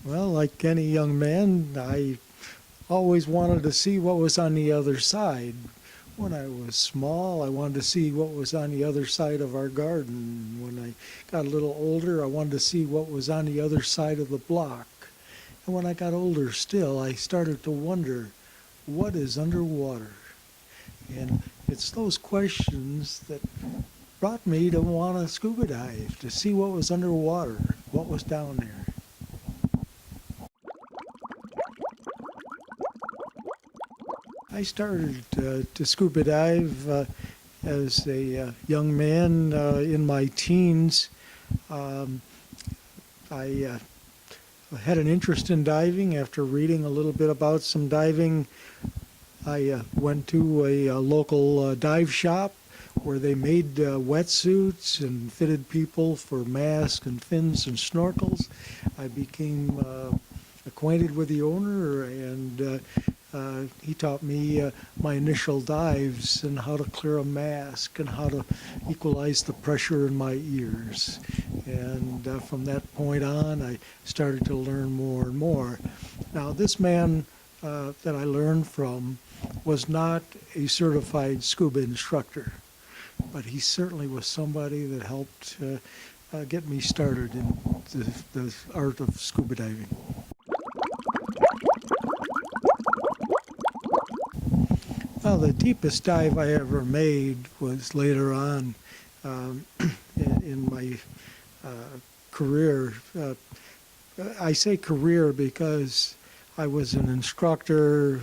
Well, like any young man, I always wanted to see what was on the other side. When I was small, I wanted to see what was on the other side of our garden. When I got a little older, I wanted to see what was on the other side of the block. And when I got older still, I started to wonder, what is underwater? And it's those questions that brought me to want to scuba dive, to see what was underwater, what was down there. I started to scuba dive as a young man in my teens. Um, I had an interest in diving after reading a little bit about some diving. I went to a local dive shop where they made wetsuits and fitted people for masks and fins and snorkels. I became acquainted with the owner, and he taught me my initial dives and how to clear a mask and how to equalize the pressure in my ears. And from that point on, I started to learn more and more. Now, this man that I learned from was not a certified scuba instructor, but he certainly was somebody that helped get me started in the art of scuba diving. Well, the deepest dive I ever made was later on in my career. I say career because I was an instructor.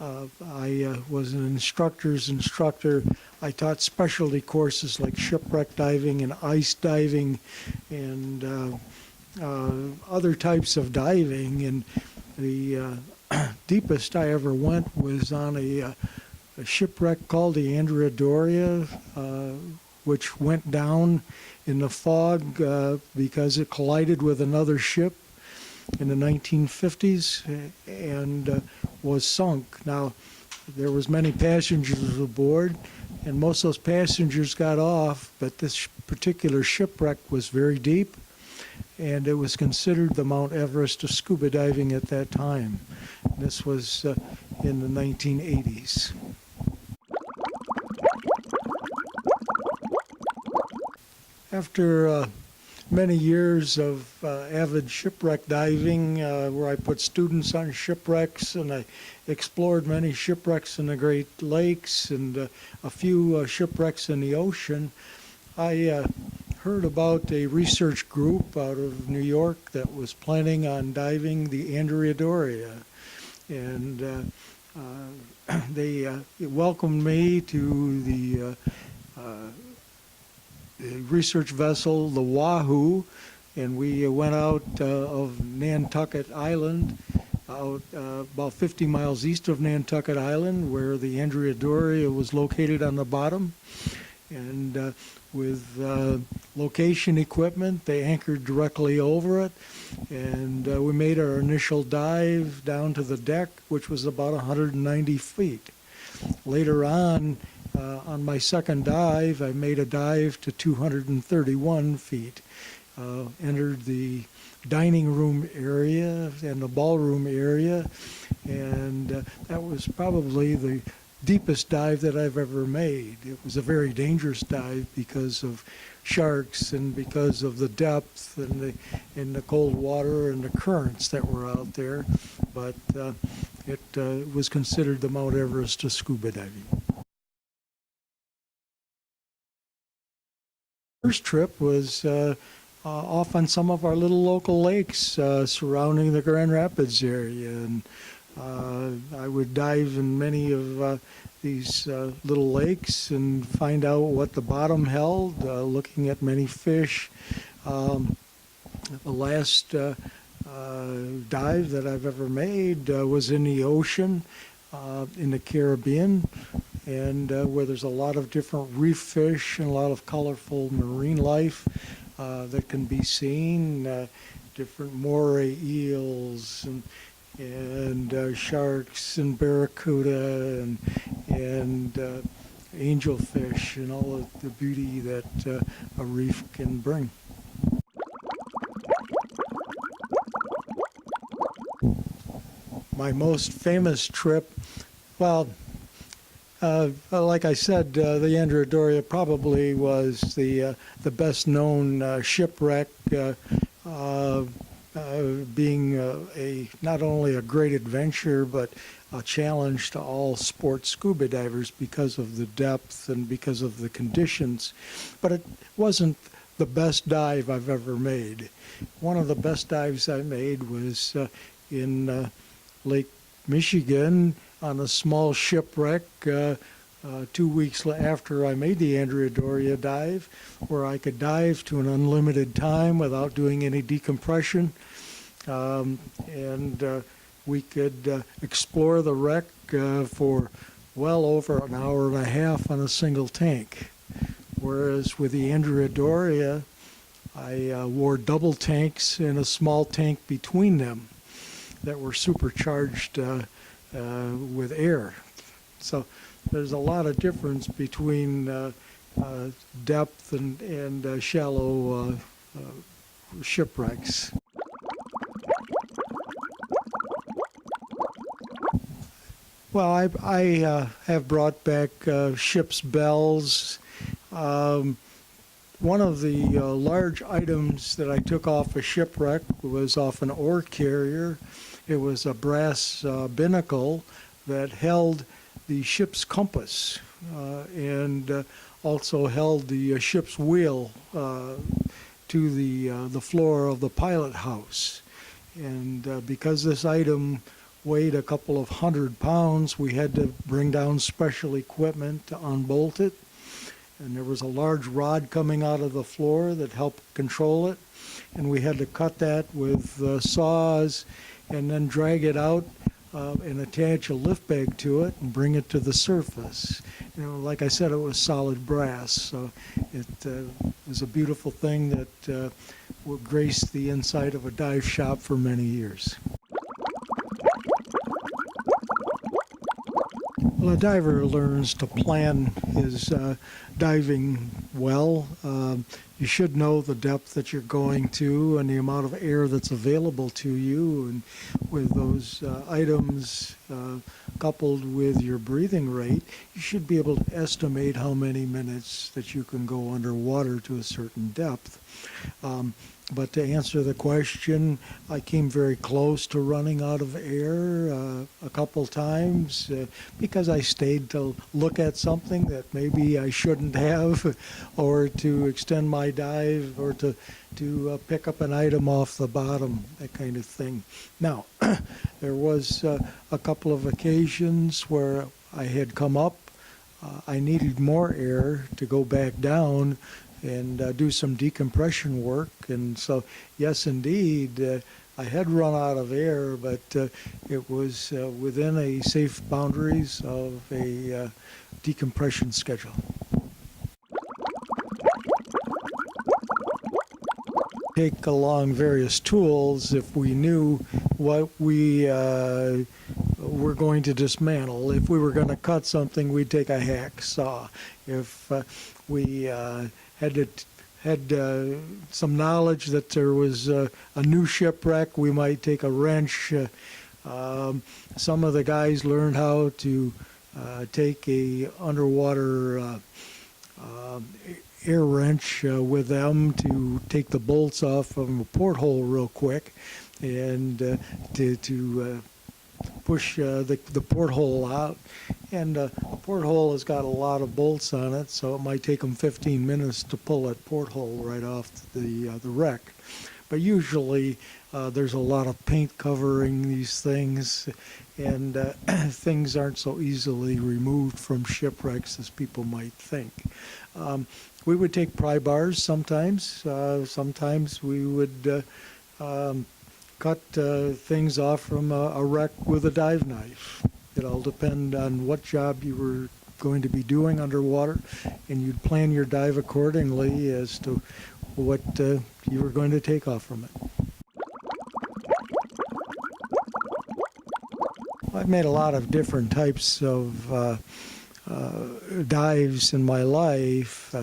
I was an instructor's instructor. I taught specialty courses like shipwreck diving and ice diving and other types of diving. And the deepest I ever went was on a shipwreck called the Andrea Doria, which went down in the fog because it collided with another ship in the 1950s and was sunk. Now, there was many passengers aboard, and most of those passengers got off, but this particular shipwreck was very deep, and it was considered the Mount Everest of scuba diving at that time. This was in the 1980s. After many years of avid shipwreck diving, where I put students on shipwrecks, and I explored many shipwrecks in the Great Lakes and a few shipwrecks in the ocean, I heard about a research group out of New York that was planning on diving the Andrea Doria. And they welcomed me to the research vessel, the Wahoo, and we went out of Nantucket Island, out about 50 miles east of Nantucket Island, where the Andrea Doria was located on the bottom. And with location equipment, they anchored directly over it, and we made our initial dive down to the deck, which was about 190 feet. Later on my second dive, I made a dive to 231 feet, entered the dining room area and the ballroom area, and that was probably the deepest dive that I've ever made. It was a very dangerous dive because of sharks and because of the depth and the cold water and the currents that were out there, but it was considered the Mount Everest of scuba diving. First trip was off on some of our little local lakes surrounding the Grand Rapids area, and I would dive in many of these little lakes and find out what the bottom held, looking at many fish. The last dive that I've ever made was in the ocean, in the Caribbean, and where there's a lot of different reef fish and a lot of colorful marine life that can be seen, different moray eels and sharks and barracuda and angelfish and all of the beauty that a reef can bring. My most famous trip, well, like I said, the Andrea Doria probably was the best known shipwreck, being not only a great adventure but a challenge to all sports scuba divers because of the depth and because of the conditions. But it wasn't the best dive I've ever made. One of the best dives I made was in Lake Michigan on a small shipwreck 2 weeks after I made the Andrea Doria dive, where I could dive to an unlimited time without doing any decompression. And we could explore the wreck for well over an hour and a half on a single tank. Whereas with the Andrea Doria, I wore double tanks and a small tank between them that were supercharged with air. So there's a lot of difference between depth and shallow shipwrecks. Well, I have brought back ship's bells. One of the large items that I took off a shipwreck was off an ore carrier. It was a brass binnacle that held the ship's compass and also held the ship's wheel to the floor of the pilot house. And because this item weighed a couple of 100 pounds, we had to bring down special equipment to unbolt it. And there was a large rod coming out of the floor that helped control it. And we had to cut that with saws and then drag it out and attach a lift bag to it and bring it to the surface. You know, like I said, it was solid brass, so it was a beautiful thing that will grace the inside of a dive shop for many years. Well, a diver learns to plan his diving well. You should know the depth that you're going to and the amount of air that's available to you. And with those items coupled with your breathing rate, you should be able to estimate how many minutes that you can go underwater to a certain depth. But to answer the question, I came very close to running out of air a couple times because I stayed to look at something that maybe I shouldn't have, or to extend my dive, or to pick up an item off the bottom, that kind of thing. Now, there was a couple of occasions where I had come up, I needed more air to go back down and do some decompression work. And so, yes, indeed, I had run out of air, but it was within a safe boundaries of a decompression schedule. Take along various tools if we knew what we were going to dismantle. If we were going to cut something, we'd take a hacksaw. If we had some knowledge that there was a new shipwreck, we might take a wrench. Some of the guys learned how to take a underwater air wrench with them to take the bolts off from a porthole real quick and to push the porthole out. And a porthole has got a lot of bolts on it, so it might take them 15 minutes to pull that porthole right off the wreck. But usually there's a lot of paint covering these things, and things aren't so easily removed from shipwrecks as people might think. We would take pry bars sometimes. Sometimes we would cut things off from a wreck with a dive knife. It all depends on what job you were going to be doing underwater, and you'd plan your dive accordingly as to what you were going to take off from it. I've made a lot of different types of dives in my life.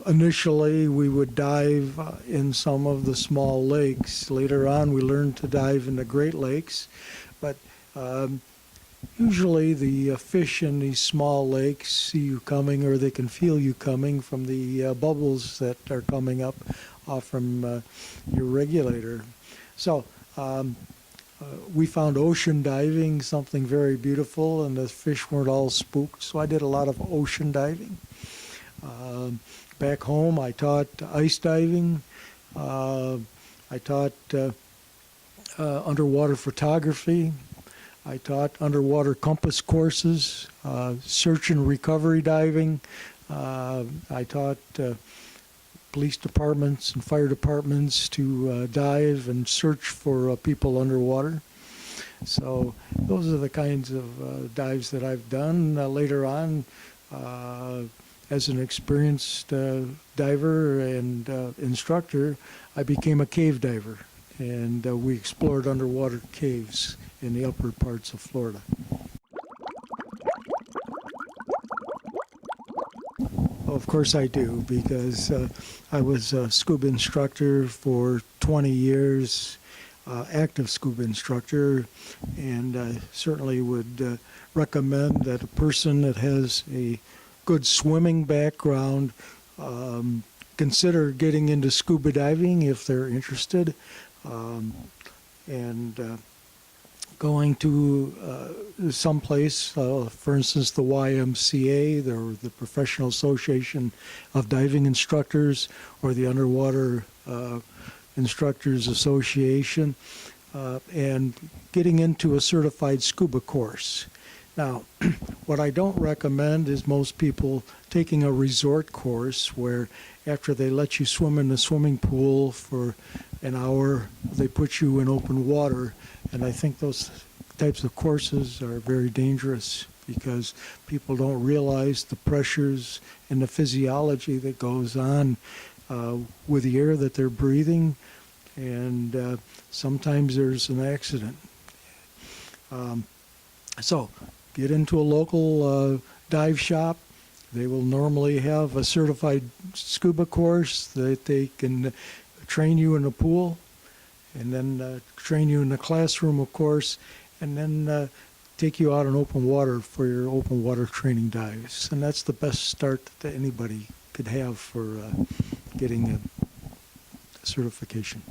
Initially, we would dive in some of the small lakes. Later on, we learned to dive in the Great Lakes. But usually the fish in these small lakes see you coming, or they can feel you coming from the bubbles that are coming up off from your regulator. So we found ocean diving something very beautiful, and the fish weren't all spooked, so I did a lot of ocean diving. Back home, I taught ice diving. I taught underwater photography. I taught underwater compass courses, search and recovery diving. I taught police departments and fire departments to dive and search for people underwater. So those are the kinds of dives that I've done. Later on, as an experienced diver and instructor, I became a cave diver, and we explored underwater caves in the upper parts of Florida. Of course I do, because I was a scuba instructor for 20 years, active scuba instructor, and I certainly would recommend that a person that has a good swimming background consider getting into scuba diving if they're interested, and going to someplace, for instance, the YMCA, the Professional Association of Diving Instructors, or the Underwater Instructors Association, and getting into a certified scuba course. Now, what I don't recommend is most people taking a resort course where after they let you swim in the swimming pool for an hour, they put you in open water. And I think those types of courses are very dangerous because people don't realize the pressures and the physiology that goes on with the air that they're breathing. And sometimes there's an accident. So get into a local dive shop. They will normally have a certified scuba course that they can train you in a pool, and then train you in the classroom, of course, and then take you out in open water for your open water training dives. And that's the best start that anybody could have for getting a certification.